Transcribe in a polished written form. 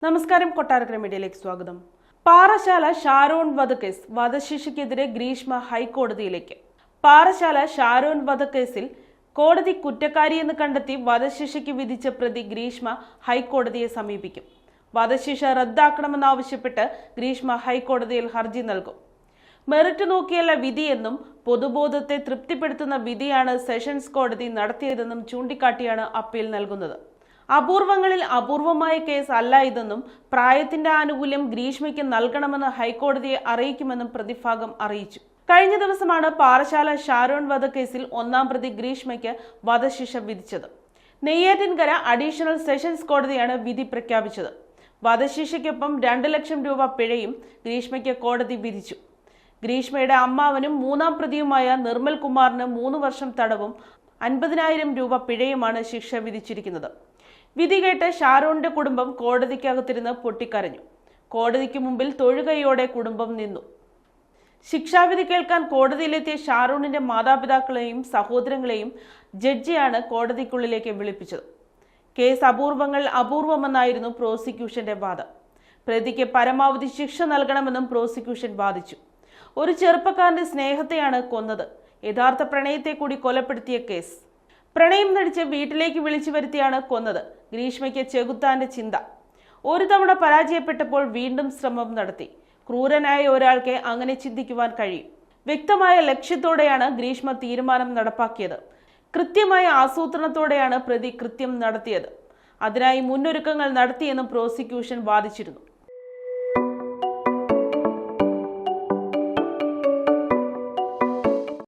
നമസ്കാരം. കൊട്ടാരക്കര മീഡിയയിലേക്ക് സ്വാഗതം. പാറശാല ഷാരോൺ വധക്കേസ് വധശിക്ഷയ്ക്കെതിരെ ഗ്രീഷ്മ ഹൈക്കോടതിയിലേക്ക്. പാറശാല ഷാരോൺ വധക്കേസിൽ കോടതി കുറ്റക്കാരിയെന്ന് കണ്ടെത്തി വധശിക്ഷയ്ക്ക് വിധിച്ച പ്രതി ഗ്രീഷ്മ ഹൈക്കോടതിയെ സമീപിക്കും. വധശിക്ഷ റദ്ദാക്കണമെന്നാവശ്യപ്പെട്ട് ഗ്രീഷ്മ ഹൈക്കോടതിയിൽ ഹർജി നൽകും. മെറിറ്റ് നോക്കിയല്ല വിധിയെന്നും പൊതുബോധത്തെ തൃപ്തിപ്പെടുത്തുന്ന വിധിയാണ് സെഷൻസ് കോടതി നടത്തിയതെന്നും ചൂണ്ടിക്കാട്ടിയാണ് അപ്പീൽ നൽകുന്നത്. അപൂർവങ്ങളിൽ അപൂർവമായ കേസ് അല്ല ഇതെന്നും പ്രായത്തിന്റെ ആനുകൂല്യം ഗ്രീഷ്മയ്ക്ക് നൽകണമെന്ന് ഹൈക്കോടതിയെ അറിയിക്കുമെന്നും പ്രതിഭാഗം അറിയിച്ചു. കഴിഞ്ഞ ദിവസമാണ് പാറശാല ഷാരോൺ വധക്കേസിൽ ഒന്നാം പ്രതി ഗ്രീഷ്മയ്ക്ക് വധശിക്ഷ വിധിച്ചത്. നെയ്യാറ്റിൻകര അഡീഷണൽ സെഷൻസ് കോടതിയാണ് വിധി പ്രഖ്യാപിച്ചത്. വധശിക്ഷയ്ക്കൊപ്പം 2 ലക്ഷം രൂപ പിഴയും ഗ്രീഷ്മയ്ക്ക് കോടതി വിധിച്ചു. ഗ്രീഷ്മയുടെ അമ്മാവനും മൂന്നാം പ്രതിയുമായ നിർമ്മൽ കുമാറിന് 3 വർഷം തടവും 50,000 രൂപ പിഴയുമാണ് ശിക്ഷ വിധിച്ചിരിക്കുന്നത്. വിധി കേട്ട് ഷാരോണിന്റെ കുടുംബം കോടതിക്കകത്തിരുന്ന് പൊട്ടിക്കരഞ്ഞു. കോടതിക്ക് മുമ്പിൽ തൊഴുകൈയോടെ കുടുംബം നിന്നു. ശിക്ഷാവിധി കേൾക്കാൻ കോടതിയിലെത്തിയ ഷാരോണിന്റെ മാതാപിതാക്കളെയും സഹോദരങ്ങളെയും ജഡ്ജിയാണ് കോടതിക്കുള്ളിലേക്ക് വിളിപ്പിച്ചത്. കേസ് അപൂർവങ്ങൾ അപൂർവമെന്നായിരുന്നു പ്രോസിക്യൂഷന്റെ വാദം. പ്രതിക്ക് പരമാവധി ശിക്ഷ നൽകണമെന്നും പ്രോസിക്യൂഷൻ വാദിച്ചു. ഒരു ചെറുപ്പക്കാരന്റെ സ്നേഹത്തെയാണ് കൊന്നത്. യഥാർത്ഥ പ്രണയത്തെ കൂടി കൊലപ്പെടുത്തിയ കേസ്. പ്രണയം നടിച്ച് വീട്ടിലേക്ക് വിളിച്ചു വരുത്തിയാണ് കൊന്നത്. ഗ്രീഷ്മയ്ക്ക് ചെകുത്താന്റെ ചിന്ത. ഒരു തവണ പരാജയപ്പെട്ടപ്പോൾ വീണ്ടും ശ്രമം നടത്തി. ക്രൂരനായ ഒരാൾക്ക് അങ്ങനെ ചിന്തിക്കുവാൻ കഴിയും. വ്യക്തമായ ലക്ഷ്യത്തോടെയാണ് ഗ്രീഷ്മ തീരുമാനം നടപ്പാക്കിയത്. കൃത്യമായ ആസൂത്രണത്തോടെയാണ് പ്രതി കൃത്യം നടത്തിയത്. അതിനായി മുന്നൊരുക്കങ്ങൾ നടത്തിയെന്നും പ്രോസിക്യൂഷൻ വാദിച്ചിരുന്നു.